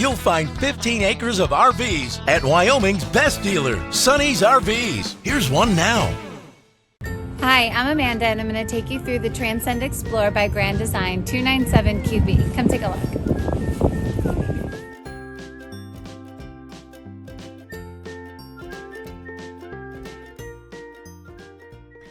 you'll find 15 acres of RVs at Wyoming's best dealer, Sonny's RVs. Here's one now. Hi, I'm Amanda, and I'm going to take you through the Transcend Xplor by Grand Design 297QB. Come take a look.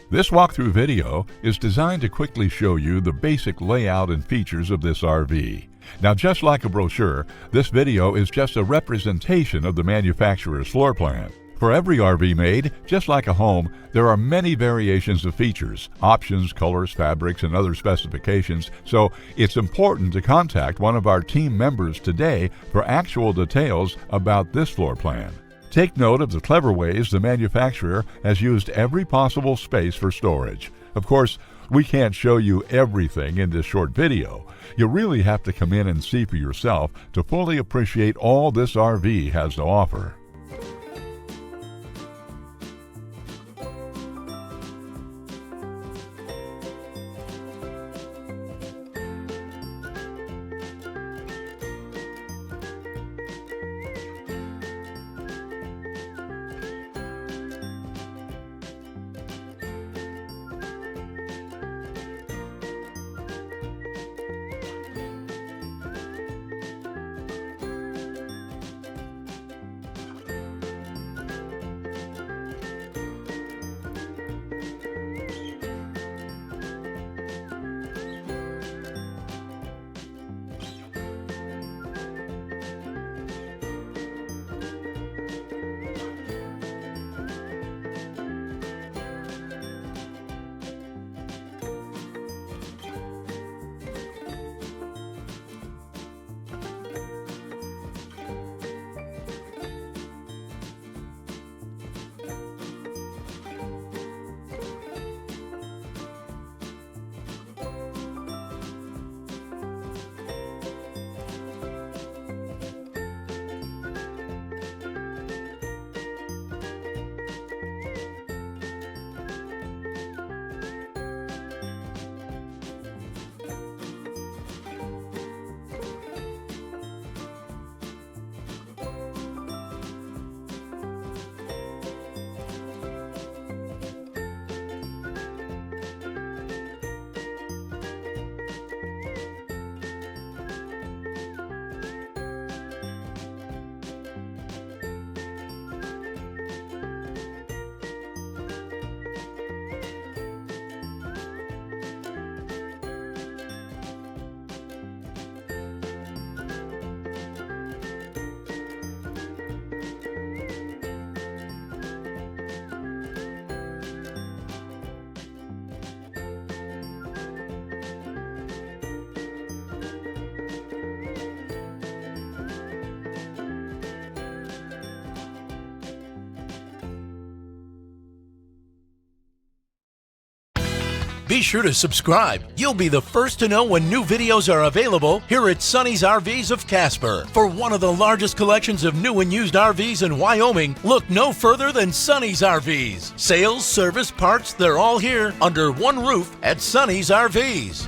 This walkthrough video is designed to quickly show you the basic layout and features of this RV. Now, just like a brochure, this video is just a representation of the manufacturer's floor plan. For every RV made, just like a home, there are many variations of features, options, colors, fabrics, and other specifications, so it's important to contact one of our team members today for actual details about this floor plan. Take note of the clever ways the manufacturer has used every possible space for storage. Of course, we can't show you everything in this short video. You really have to come in and see for yourself to fully appreciate all this RV has to offer. Be sure to subscribe. You'll be the first to know when new videos are available here at Sonny's RVs of Casper. For one of the largest collections of new and used RVs in Wyoming, look no further than Sonny's RVs. Sales, service, parts, they're all here under one roof at Sonny's RVs.